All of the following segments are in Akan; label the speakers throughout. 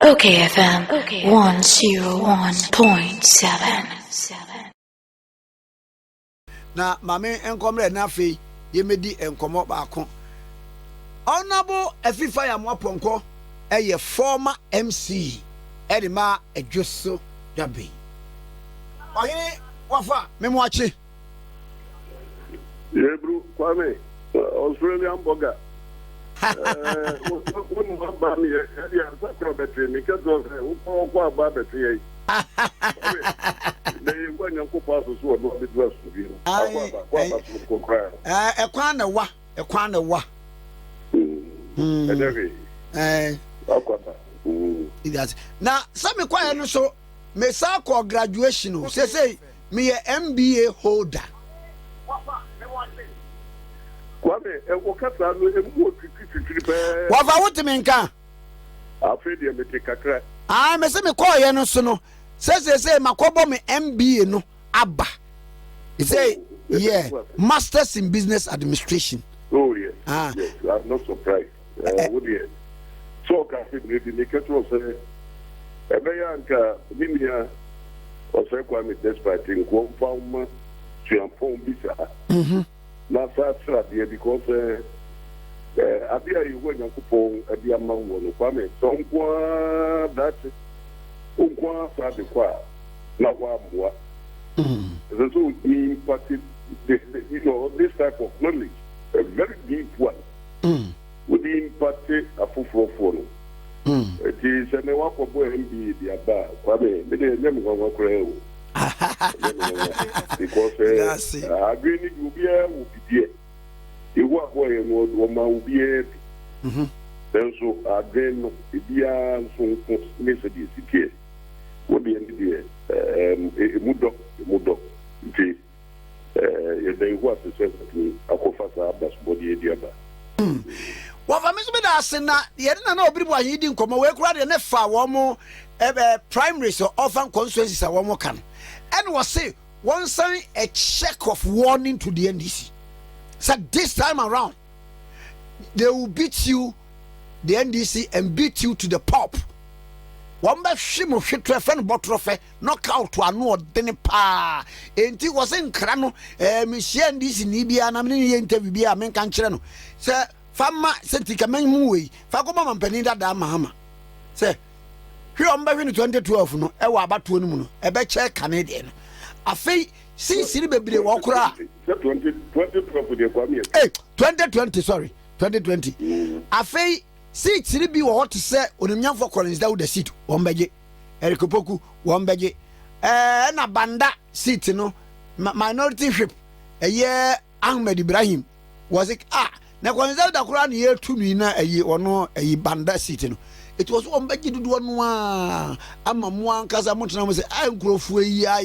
Speaker 1: Okay, FM 101.7.
Speaker 2: Na mame enkomre na afei yemedi enkomo baako. Honorable Efifa ya Mwaponko eye former MC edima Edwoso Dabi. Oye wafa memwachi.
Speaker 3: Yebru Kwame Australian Boga. When one bam here, yeah, sacro betray me, because of who call betray. They went and could pass us what the dress to be.
Speaker 2: A kwana wa. Now, some quiet so me sako graduation. Say me a MBA holder.
Speaker 3: Kwame, wakata no emu titiri.
Speaker 2: Wafa wuti menka?
Speaker 3: Afedi e mete kakra.
Speaker 2: Me se me call ye no so no. Say makobo me MBA no aba. He say yeah, Masters in Business Administration.
Speaker 3: Oh yes. Yes, I'm not surprised. What do you? So ka fit maybe make it was ebe ya nka nimia o say Kwame despite nko fama tuampon bisa. Na sasra dia because abia you when yankopon abia manwo no Kwame so nkwa that nkwa sa de kwa na wa mwa so impacted this type of knowledge a very deep one would impact afufofo no it is a wa ko boy MBA dia ba Kwame me de nyam kwa kra o because agree ni ubia ubidie ewu aboye no o ma ubie then so agree no bia so nko message sikie wo bi ndi mudo nti ye dey what to say to akofasa bas body ediaba
Speaker 2: Wafa me so be da sena ye na obiribu ahidi nkomo we kura de ne fa wo mo primary so orphan constituencies a wo mo kan and was say one sign a check of warning to the NDC. So this time around, they will beat you, the NDC, and beat you to the pulp. One by shimo shit friend botrophe knock out to a no dene pa. And it was in Crano, Monsieur NDC Nibia, and I'm in the interview. Be a man can channel. Sir, Fama sent the Kamen Mui, Fagoma and Penida da Mahama. Sir. Here on back in 2012 no e wa abatu no e be che Canadian afei si bebre wo kura
Speaker 3: 2012 de kwa mi
Speaker 2: 2020 sorry 2020 afei si bi wo hot se onimnyamfo Collins Dawood seat won beje Eric Opoku won beje na banda seat no minority whip ye Ahmed Ibrahim was it na Collins Dawood akura na ye tumi na ono banda seat no. It was one baggy to do one. I'm one because I'm not going to say, I'm Grofue, I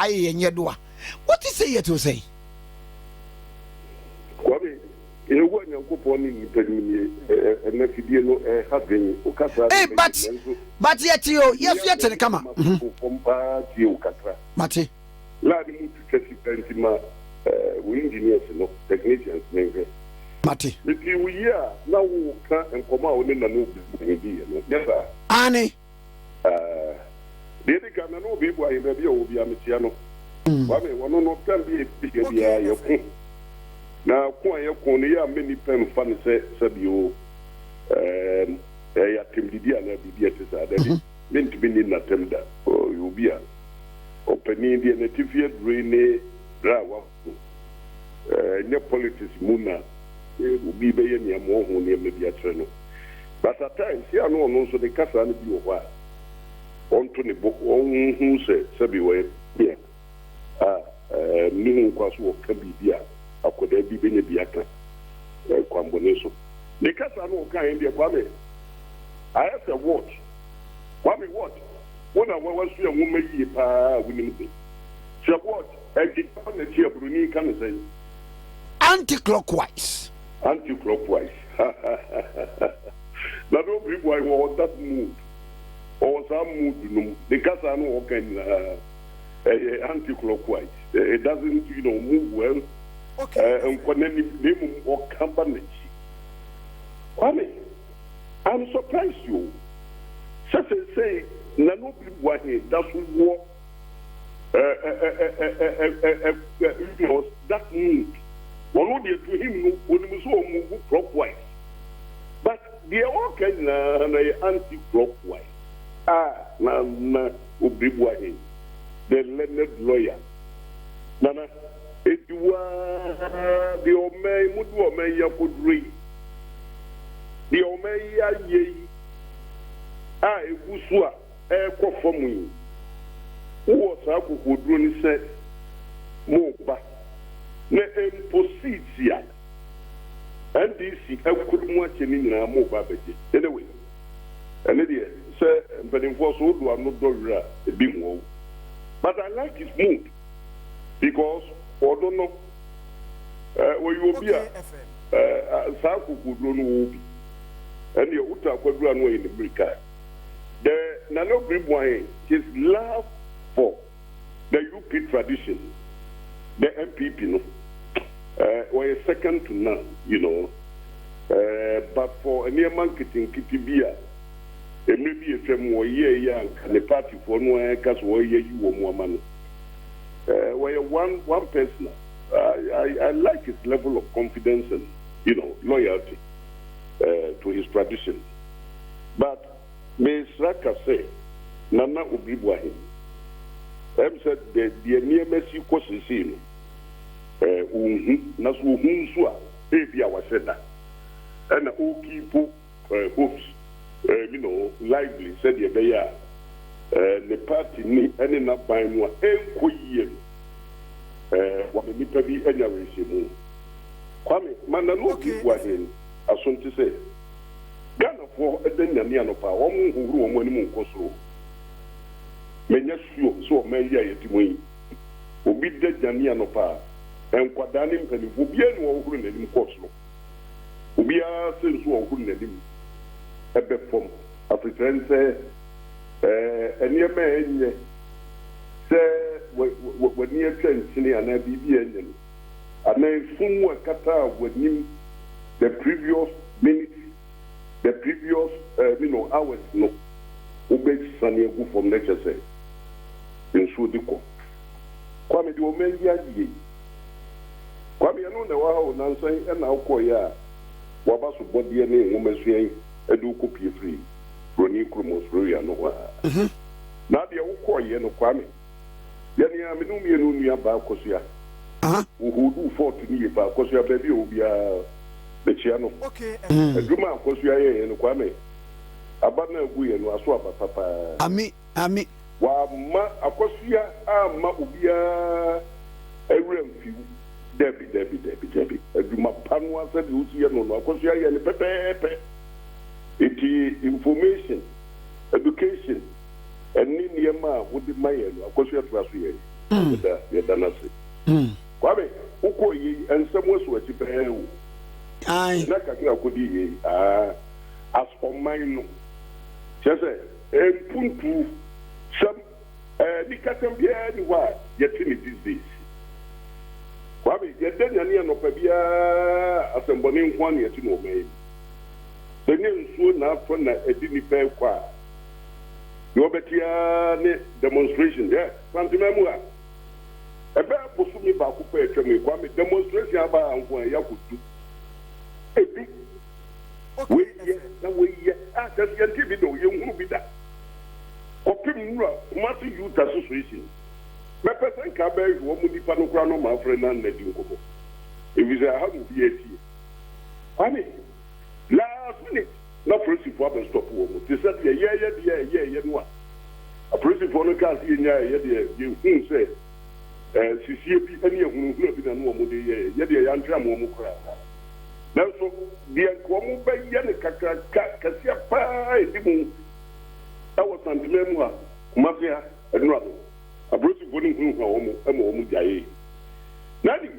Speaker 2: and Yadua. What is it to say?
Speaker 3: Kwame, you want your coupon in and if you know having Okasa.
Speaker 2: But yet you, yes, come on. Mate.
Speaker 3: Ladi to Tessima, we engineers, technicians, maybe.
Speaker 2: Mate.
Speaker 3: If you hear now and come out in the new never.
Speaker 2: Annie.
Speaker 3: They can know people I may be Obiamitiano. One not can be your king. Now, quite many pen funny said you, Tim Didia and BBS meant to be in a tender or you be a opening the native rainy draw. No politics, Muna. Be near more near maybe a channel. But at times, here no one also the castle and be a while. On to the book, on who said, Sabi, yeah. Meaning was what can be there. I could be a biata. Quamboneso. The castle no kind of Kwame. I have a watch. Kwame, what? When I was a woman, winning me. So what? I did not let you Bruni can say
Speaker 2: anti-clockwise.
Speaker 3: Anti-clockwise. Now, don't be why want that mood or some mood. The casa no can anti-clockwise. It doesn't, move well. Okay. And when any name or company. Kwame, I'm surprised you. say na no bi wahe that's what that means one would to him when we saw move clockwise but the okay na anti-clockwise na obi wahe the learned lawyer nana ediwa the omei mudu omei yakodri the omei ya ye egusu a ekofom yi wo sa kokodro ni se mo ba na impositia NDC ekuru acheni nyina mo ba beje anyway ene de se mpenimfo so do ano dowra ebi mo but I like his mood because odono oyobia sa kokodro no obi ene uta kwadura no in America. The Nano Gribway, his love for the UP tradition, the MPP, were second to none, but for a near marketing Kitibia, maybe a more year and the party for no because you were more money. Where one person, I like his level of confidence and loyalty to his tradition, but. Miss Raka say, Nana Ubibuahi. Said the near Messi Cosin, Nasu Hunsua, baby, I was said that. And Okipo hopes, lively, said the Baya, the party need any not by one, what the Nipabi and Yarishim. Kwame, Manano Ubibuahi, as soon to say. Ghana for Edena Nianopa, who money Cosro. Menya so Maya Yetimu. Obi de Janianopa, and Quadanim and Ubian or Hurin Cosro. Ubia says who Hurin a bit from African say, a near man say, when near Chelsea and a BB and then soon were cut out with him the previous minute. The previous, hours, obey Sunny go from nature say, in Sudiko. Kwame, the Omega ye. Kwame, I know the wow, Nancy, and now Koya, Wabasu body and woman's saying, a do copy free, Ronnie Crumos, Roya, no. Now the Okoya, no Kwame. Yanni, I mean, me and Bacosia, who do 40 years, Bacosia, baby, will be the Chiano.
Speaker 4: Okay.
Speaker 3: Juma, of course, you are here in Kwame. Abana Guy and Waswapa, Papa.
Speaker 2: Ami.
Speaker 3: Wa ma, of course, you are Ubia, a real few. Debbie. Juma Panwa said, you see, no, of course, you are in Pepe. It is information, education, and Niniama would be my end. Of course, you have to ask you. Kwame, Ukoyi, and someone was a
Speaker 2: Aye.
Speaker 3: As for mine, just a puntu, some Nicatambia, anywhere, yet in it these days. Quabi, yet then no Pabia, as a boning 1 year to know me. The name soon after a didn't pay qua. Your Betia demonstration there, Santimamua. A bear pursued me back to pay to me, Kwame, demonstration about Yakutu. We just give it to you, who be that. Open Martin Youth Association. My person can bear woman the Panocrano, my friend, and let you go. If it's a hard VAT. I mean, last minute, not principal and stop woman. They said, yeah, a principal on the car, you say, CCP, any of whom have been a woman, yet the young woman cry. Now, so the Aquamu by Yanaka Cassia Pie, I was on the memoir, Mafia, and Rubble. A Bruce Bunning home, a Momujae. Nanny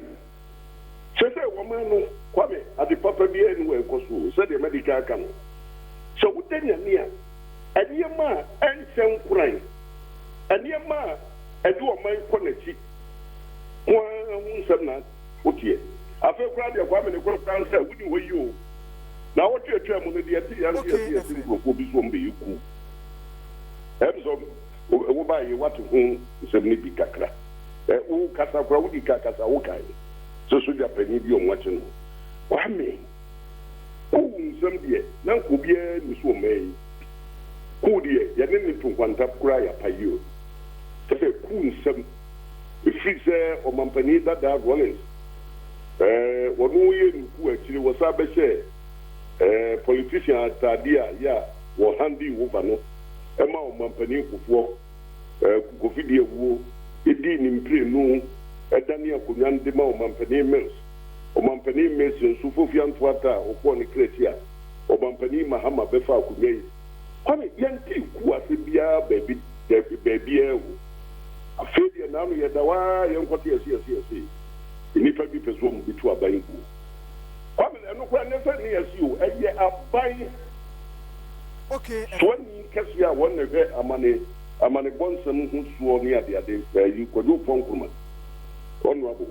Speaker 3: says a woman, Kwame, at the Papa Beer anywhere, Kosu, said the medical camel. So, with any near, a near ma, and some crime, a near ma, a do a mind quality. One, some, what year? I feel proud of Kwame the Cross answer, wouldn't you? Now, what you're trying to do, will be you. ba ye what ho nsɛm bi kakra wo kasa kora wo di kasa wo kai so ja pani bi o mwache no wa me o nsɛm die na ko bia ni so mai ko die ya ne to kwanta kura ya payo se ku nsɛm free sɛ o mampani dada Rollins wɔn yɛ nuku akyire wɔ sa bɛhyɛ politician atadeɛ ya wɔ handi over no ɛma o mampani kufoɔ kofidie wuo edi ni mpire no ɛdane akonwa de ma o mampani mills nso fofia ntoata okɔ ne kreti a o mampani mahama bɛfa akonwa yi kwame yɛnti ku ase bia baabi ewo afedia na no yɛ dawa yɛnkɔte yɛse nipa bi pɛso mu bitu aban ku kwame ɛno kwa ne sɛ ne yɛse o ɛyɛ aban
Speaker 4: okay
Speaker 3: so ni kɛse a wɔn ne hwɛ amane bonsam ho suo ne ade yi kodo ponkroma honorable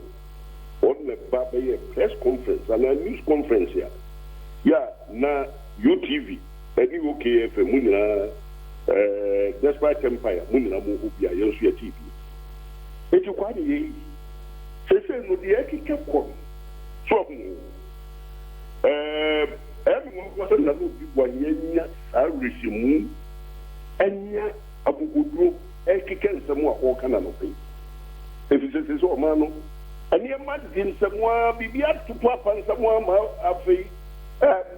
Speaker 3: on ne ba be press conference and a news conference ya na UTV any OKF mu nyina despite empire mu nyina mu hobia yenso ya TV eti kwa ne yi sese no de akike ko so mo ko se na no bi bwa nyanya sa resimu anya abugudu ekike nsɛm a ɔka na no pɛ efisɛ so ɔma no ani ma di nsɛm a bibi atoto apa nsɛm a ma afei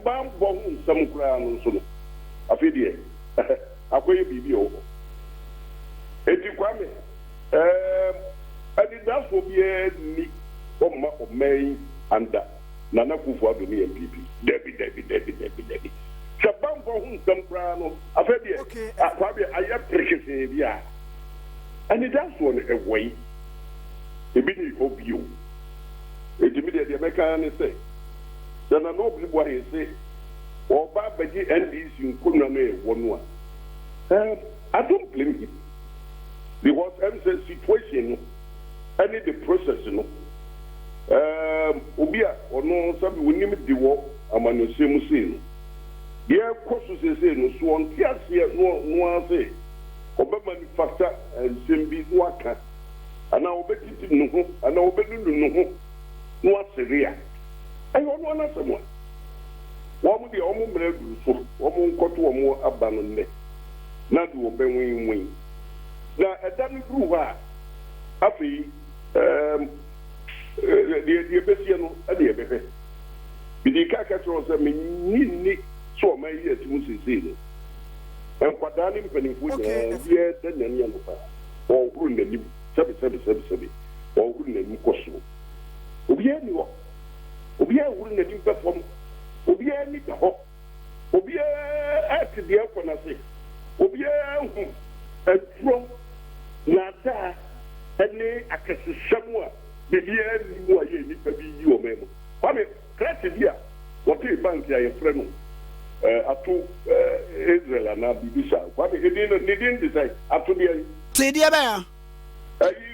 Speaker 3: ban bɔ ho nsɛm koraa no nso no afei deɛ akɔyɛ bibi o eti kwame adidafo biara ni ɔma ɔmɛn anda Nana Akufo-Addo ne MPP debi sɛ ban bɔ ho nsɛm koraa no afei deɛ akwabe ayɛ prekese bi a anidasoɔ no ɛwɔ yi ebi ne obio etimi deɛ mɛka ne sɛ dana no obi bɔ ayɛ sɛ ɔba abɛgye NDC nkonnwa no ɛwɔ no a I don't blame him because I'm saying situation no any the process no obi a ɔno sabi wonim di wɔ amanose mu sei no deɛ kɔso sese no so ɔnte aseɛ no ase ɔbɛ manufacture nsɛm bi no aka ana ɔbɛtiti no ho ana ɔbɛlulu no ho no asere a ɛyɛ ɔno anasɛm a wɔn deɛ wɔn mmerɛ duru so wɔn nkɔto wɔn aba no nnɛ na de wɔbɛnwinwin na ɛda no duru hɔ a afei deɛ bɛsie no ɛde ɛbɛhwɛ bidi ka kyerɛ sɛ menyinni so ɔma yi atimu sesei no nkwadaa ne mpanimfoɔ nyinaa obiara da nyane anopa ɔhoro n'anim sɛbe ɔhoro n'anim kɔ soro obiara ni hɔ obiara horo n'anim bɛ fam obiara ni da hɔ obiara ate deɛ kɔ n'ase obiara hu aduro n'adaa ɛne akɛsesɛm a bibiara ni mu a yɛ nipa bi yi wɔ mɛmo kwame krɛte bi a wɔte bank a yɛfrɛ no ato Israel ana bibisa kwame edin de sɛ ato deɛ
Speaker 2: te deɛ bɛya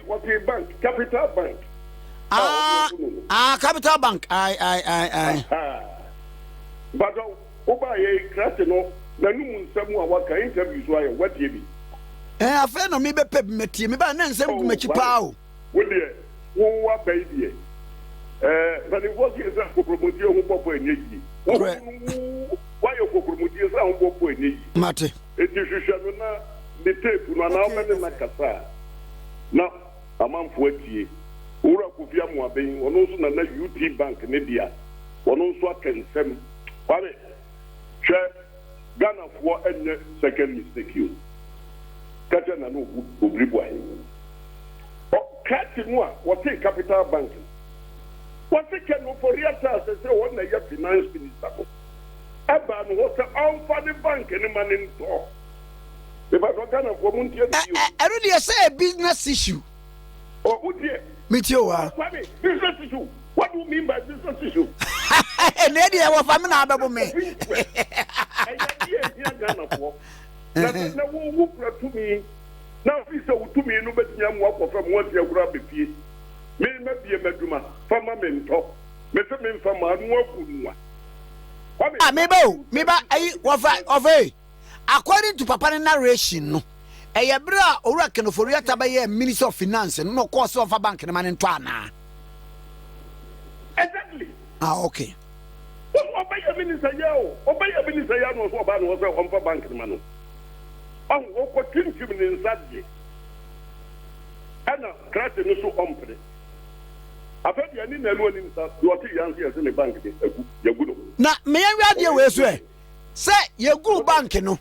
Speaker 3: wɔte bank capital bank
Speaker 2: capital bank ai
Speaker 3: but oba yɛ krɛte no nanum nsɛm a waka interview so ayɛ watie bi
Speaker 2: afei no mebɛpɛ bi matie meba na nsɛm gu makyi paa o
Speaker 3: wodeɛ wo abai deɛ mpanimfoɔ sɛ sɛ kokromodie ho bɔbɔ ɛnyɛ yie woayɛ kokromodie sɛ ho bɔbɔ ɛnyɛ yie
Speaker 2: mate
Speaker 3: ɛti hwehwɛ no na ne tape no anaa wobɛne na kasa a na amanfoɔ atie owura Kofi Amoaben ɔno nso na UT bank ne deɛ ɔno nso aka nsɛm kwame hwɛ Ghanafoɔ ɛnyɛ second mistake o kakyɛ na no obiri bu ahe kati mu a wɔte capital bank wɔte kɛ no for real tax sɛ wɔn na yɛ finance minister ko ɛba no wɔ sɛ ɔmfa ne bank ne ma ne ntɔ ìbàdàn Ghanafoɔ mu ntiɛ ne bio
Speaker 2: ɛno deɛ sɛ a business issue
Speaker 3: wotie
Speaker 2: metie wa
Speaker 3: kwame business issue what do you mean by business issue
Speaker 2: ɛnɛ deɛ wɔfa me na abɛbo me
Speaker 3: ɛyɛ deɛ hia Ghanafoɔ na wo kura tumi na fi sɛ wotumi no bɛtumi amu akɔfa mu wɔte akura bɛfie me mabie madwuma fama me ntɔ mɛsɛ memfa ma ano aku nua
Speaker 2: meba ayi wɔfa according to papa ne narration no Eyabra ora kenofori atabaye Minister of Finance no course of a bank na man ntwana.
Speaker 3: Exactly.
Speaker 2: Okay.
Speaker 3: Obey minister yao. Obey minister yao no so ba no so on bank na no. On ko tintim ni nsadje. Ana crash no so ompre. Afedi ani na lu ani nsa do ti yan se ne bank de yagu no. Na
Speaker 2: me yan wi ade we so e. Se yagu bank no.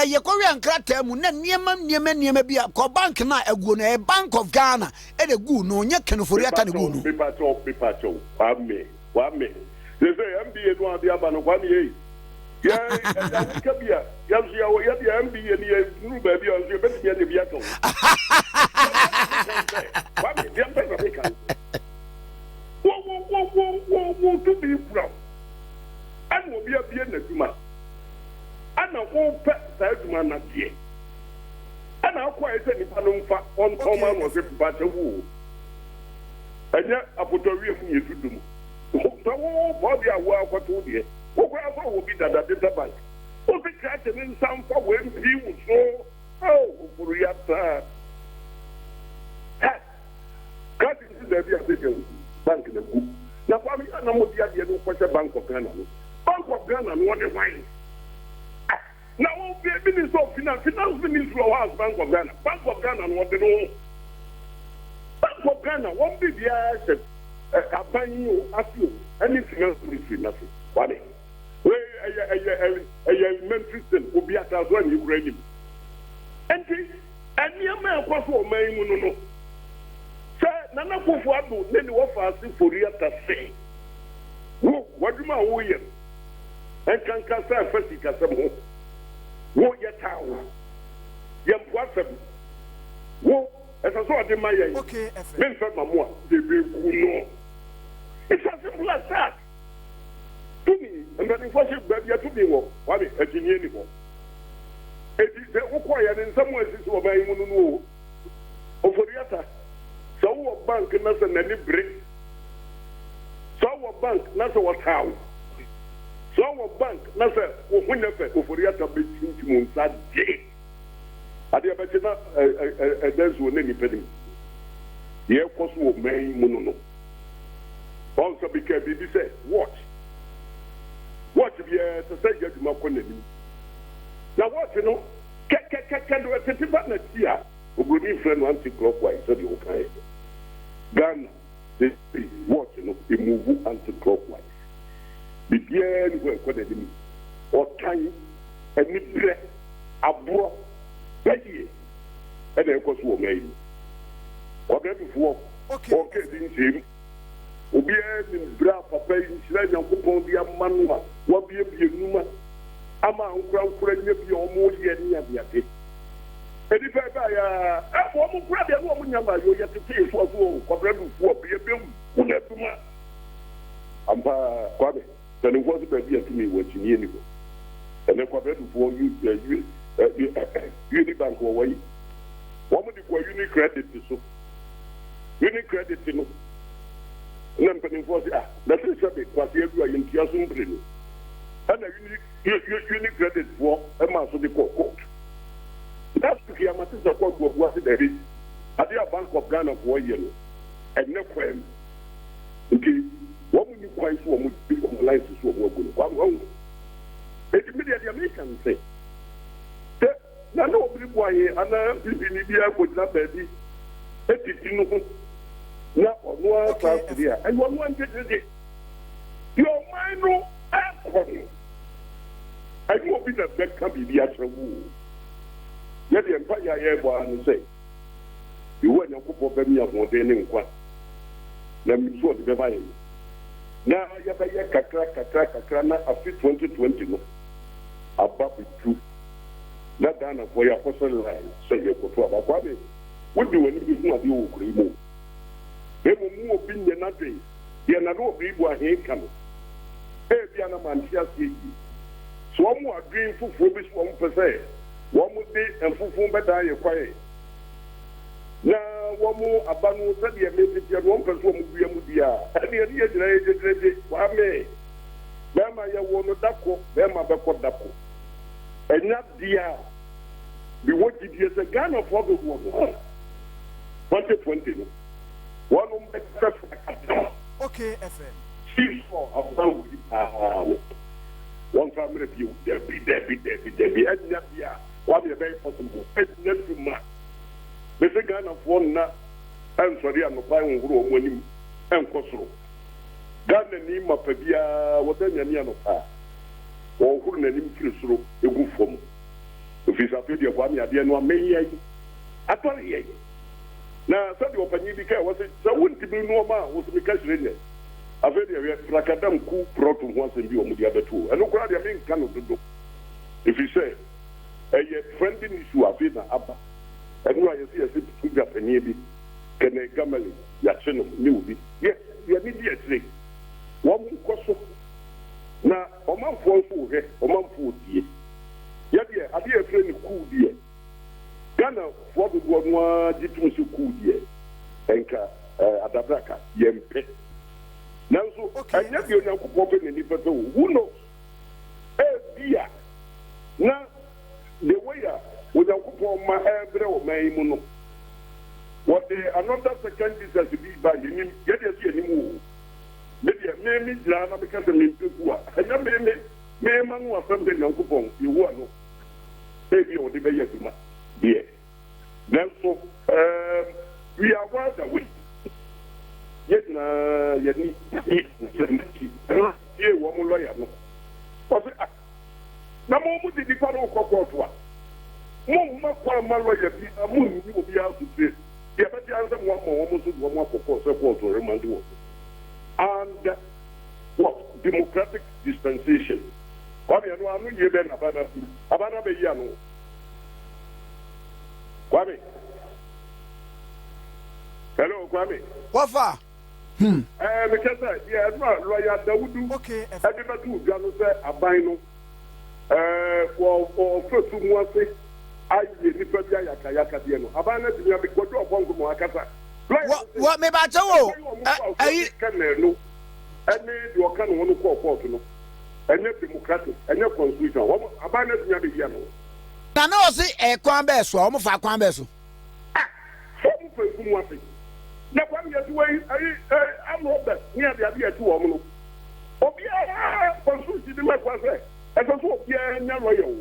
Speaker 2: Ye kowe ankrata mu na niema bia ko bank na aguo na Bank of Ghana e de gu no nya kenofori ata de gu no.
Speaker 3: Paper cho. Wa me. They say MBA no ade aba no kwa me ya ka bia ya the MBA ni nu ba bia so bet bia de bia to. Wa me dia pe ba ka. Wo to be proud. An obi abia na duma. Ana ope saiduma na die ana akwa ese nipa no mfa on man was ba chewu enya apotowie fu yedudum so wo body awo akwato die wo kwa fa wo bi dada de bank o bi krate ni nsam fa we mpi wo so oh buru ya ta ka ti si da bi a bank na ku na kwa mi na mo dia de no kwa Bank of Ghana no Bank of Ghana no de wine. Now, Minister of Finance Minister of Bank of Ghana. Bank of Ghana, what they know. Bank of Ghana, one big year, a buying ask you, any finance ministry, nothing. What is a Memphis will be at as one Ukrainian. And near my apostle may no. Sir, Nana Kufuadu, then you offer us for real to say. What do my way? And can Casa Fessica. Wo yetawo yempwasem wo esaso de maye
Speaker 4: okay
Speaker 3: men fa mamoa de be ku no it's as simple as that to me and the information baby to me wo wa be ajinie ni wo edi de ukoya ne nsam asisi wo ban mu no oforiata so wo bank na se na ni break so wo bank na se wo tawo so our bank na say wo hunya fe oforiata betinti mu nsa de ade abete na edenso ne ni pedim ye koso wo man mu no also because bibi say watch bi to say judgment ko nani na watch no ke do tete ba na tia obroni friend anti clockwise so the okay Ghana they watch no they move anti clockwise bibia ni ko ko de mi o tan eni bre abro bedi e de ko so o mai o ga bi fuo o ke din sim obi e ni bra papa yi sira nyankopon bi amanu a wo bie numa ama nkura nya bi o mo ye ni abiate edi fa ba ya e wo mo kura de wo mo nyama yo ye tete so ko bra bi fuo bie ku na tuma amba kwabe then it wasn't a to me what you need. And then compared to for you, Unibank or way. What would you call Unicredit to so? Unicredit, you know. And then putting for that is a bit what you are in Tiasum Brino. And Unicredit for a mass of the court. That's the Yamatis of what was it there is. At the Bank of Ghana for a year. And no crime. Okay. What would you quite so much people on the license for work? It's immediately American say. Now, no, people here, and I would not be. Now, no, there. And one wanted your mind, no, I know be that that can be the actual rule. Yet the empire airborne say, you weren't a couple of them of more than in one. Let me show the divine. Now, you have a kakra na afi 2020 no. About the truth. Not done for your personal line. Say you go to about what would do anything of you, Grimo. They will move in the nothing. You are not people are here coming. Hey, Piana Mantia City. So one more green for this 1%. One would be and full better you quiet. Now, one more about no study and maybe 1% will be a mudia. And the idea is one may. Bema ya wono dako, bema beko dako. And not dear. the what did you say Ghana for the 2020 no one
Speaker 4: okay FM
Speaker 3: six for about one family view Debbie and Nabia what be very possible next month Mr. Ghana for na and sorry I'm buying money and Kosoro Ghana ni mapabia what then you know or who name Kilsro a good form if it's a video of one idea no may I told you now said the opinion because was it so wouldn't be normal was because I feel the Rakadam coup brought to once and be on the other two and look what I mean cannot do if you say a friendly issue of it abba and who I see a city up and maybe can a gamali Yachino new yes you are immediately one question na omanfo fu he omanfo die ya de ade afre ni ku die Ghana for the one jitum se ku die enka adabraka yempe nanso anya bi onyankopɔ pe ni pete wo who knows bia na the way onyankopɔ ma ebre o man mu no what the another second is as be by him get you see anymore maybe Jana because of me to and me man was something Uncle Pong, you want no maybe on the way to my dear. Then so we are well away. Yet yet here one lawyer no. Was it na mo mu di pa no kokotwa. Mo ma kwa ma lawyer bi amu ni obi out to say. Ya ba ti answer mo mo so mo akoko support or remand wo. And what democratic dispensation? Kwame no anu ye be na abana be yi anu. Kwame. Hello Kwame.
Speaker 2: Wafa.
Speaker 3: Because yeah, lawyer Dawudu.
Speaker 4: Okay.
Speaker 3: Everybody who gonna say aban no. For first two months, I ni pe bia yaka de no. Abana ti ya be kodo opongo mo akasa.
Speaker 2: What me ba tawo?
Speaker 3: No. Any the kind of one call court no. Any democratic, any constitution. Abana ti ya be here no.
Speaker 2: Na no say e kwan be so, omo fa kwan be so.
Speaker 3: Some person want it. Na kwam ya duwe am Robert, ni abi abi etu omo no. Obi a constitution di ma kwa se. E so so obi a nya lawyer o.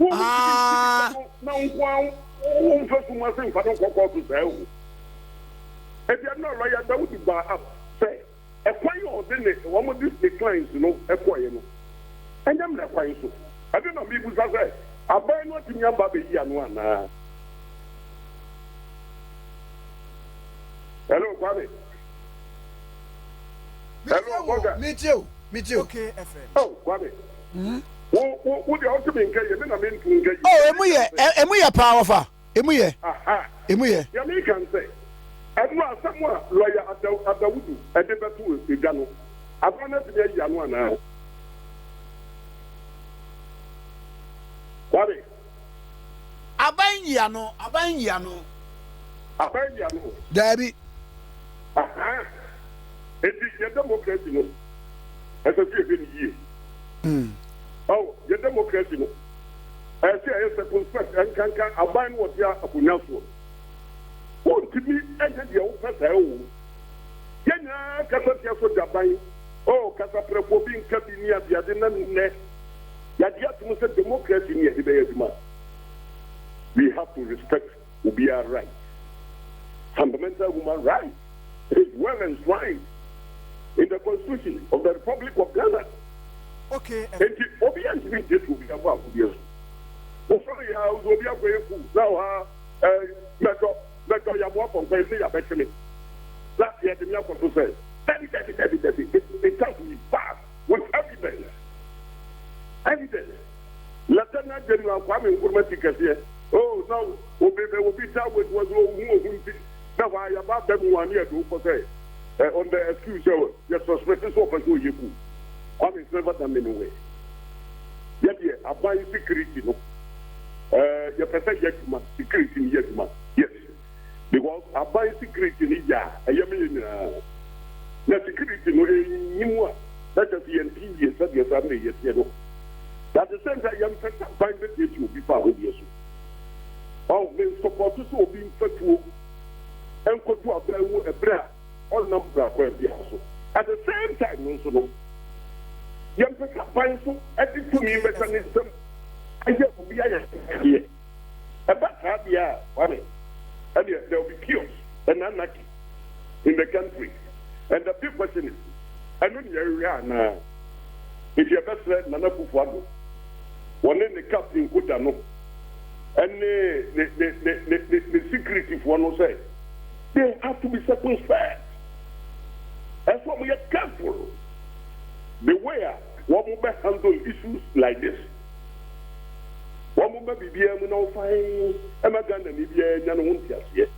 Speaker 3: Na nkwan o mfa so ma se mfa no kokko to say o. E bi na lawyer Dawudu ba up say e kwan yo de ne wo mo dis declines no e koye no. Enyam na kwan so. Abi na bi bu sa say aban no tinya ba be yi anu ana. Hello, Kwame. Hello,
Speaker 2: Me too.
Speaker 4: Okay, FM.
Speaker 3: Oh, Kwame. Wo de auto bin kai me na me ntun kai.
Speaker 2: Oh, emu ye powerful. Emu ye.
Speaker 3: Aha.
Speaker 2: Emu ye.
Speaker 3: Ya me kan say. Adu asamwa lawyer Adawudu e de betu edwa no. Abana ti ye anu ana. Kwame.
Speaker 2: Aban yi anu. Dabi.
Speaker 3: Aha. Eti ye democracy no. Ese fi ebi ni ye. Oh, ye democracy no. Ese aye circumspect enkankan aban wo dia apunya so. O ntimi enye dia wo pesa wo. Ye nya kasa tia so daban. Oh, kasa prepo bi nka bi ni abiade na ne. Ya dia tumu se democracy ni e be yeduma. We have to respect Obia's rights. Fundamental human rights is well enshrined in the Constitution of the Republic of Ghana.
Speaker 4: Okay.
Speaker 3: And Obia's been this will be about Obia's. Oh, sorry, how is Obia going to now? Let your walk on Wednesday, I bet you. Last year, the Miracle to say, it has to be passed with evidence. Lieutenant General Kwame Nkrumah here. Oh, no, Obi Tower was who now I about them 1 year to say on the excuse your suspicion so for you. I'm in never done anyway. Yet, I buy security, no. Your perfect security, yes, because I buy security, yeah, I mean, the security, no, you that is the NP, yes, yes, yes, at the same time, I'm find the issue before with you. support to so being fatuo and go to a bra or number for so. At the same time, no so young people find so at the to me mechanism. I just be here. About that, yeah, and there will be chaos and anarchy in the country. And the big question is, I know you're now. If you're best friend, Nana Kufuado, one in the captain Kutano, and the security for one say, they have to be circumspect. That's why we are careful. The way one will handle issues like this. One will be able to find a magana, maybe a young one here.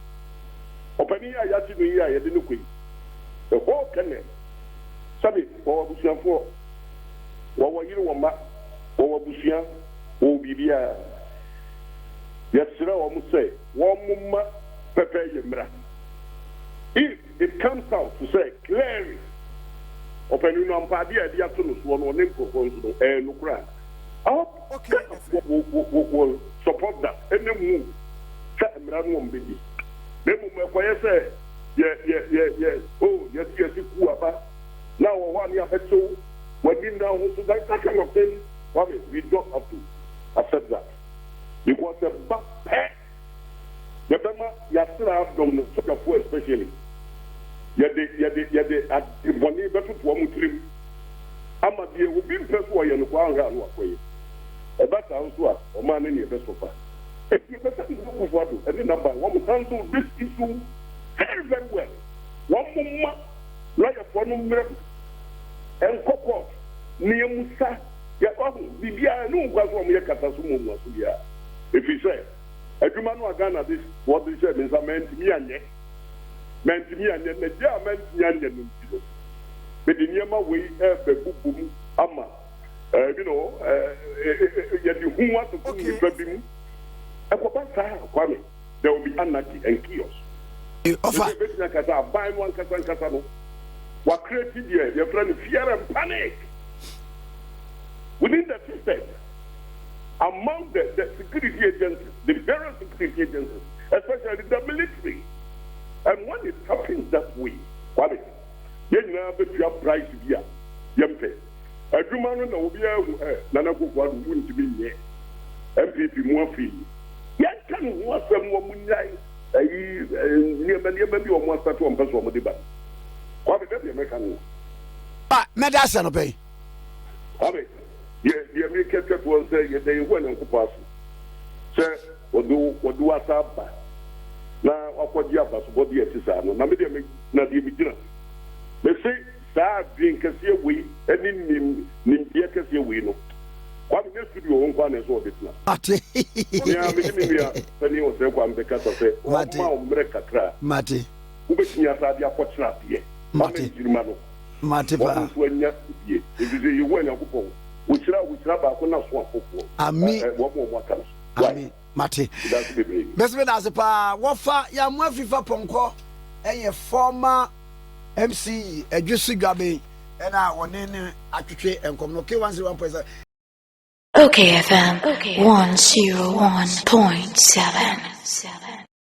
Speaker 3: Opening a yachting, I didn't quit. The whole canal. Sabi, or Busian for. What were you on back? Or Busian, or Bibia? Yes, sir, I must say, one mumma, prepare your bra. If it comes out to say clearly, opening on Padia, the afternoon, one or name proposal, and Ukraine. Okay, will support that. And then move. Set a run one baby. Then move say, yes. Oh, yes, Kuaba. Now, one year had so, when we now, so that kind of thing, we don't have to accept that. Because the back pack, the Bama, you still have them, especially. Yet the one year better to one trim. I'm a dear, we've been first way and one way. About our house, or man in your best of us. If you better look for what, and then number one will handle this issue very, very well. One more, like a phone and Coco, near Musa, Bibia, no one from your Catasumo. If you say, a human was done at this, what they said is a man to me and yet, man to me and yet, the German Yan, but the Yama way, the boom, Amma. You know, who want to put me baby? There will be anarchy and chaos. Buy one Casano. What created here? Your friend fear and panic within the system. Among the security agencies, the various security agencies, especially the military. And when it happens that way, what is it? You have to have price here. A woman will be Nana Kufuado wouldn't be here. MPP more free. Yet can want some woman nearly almost at one person on the back. What is the American?
Speaker 2: Ah, Medicine obey.
Speaker 3: The American was saying they went on Kupas. Sir, what do I have? Now, what you have as body at his arm, not the beginner. They say, drink as you we, and in Nimbiak as you we know. What next to your own one as well, it's not. Yeah, Penny was there one because of it.
Speaker 2: Mati.
Speaker 3: Who makes me a sadia for trap here? Mati,
Speaker 2: Matipa.
Speaker 3: When you if you went a couple, which rabba could not swap for. I mean, what more comes. I mean,
Speaker 2: Mati. Best man as a pa, what fa, ya Mwafifa Ponko, and your former. MC Ejusi Gabe and I one in actually and communicate 101.7.
Speaker 1: Okay, FM 101.7.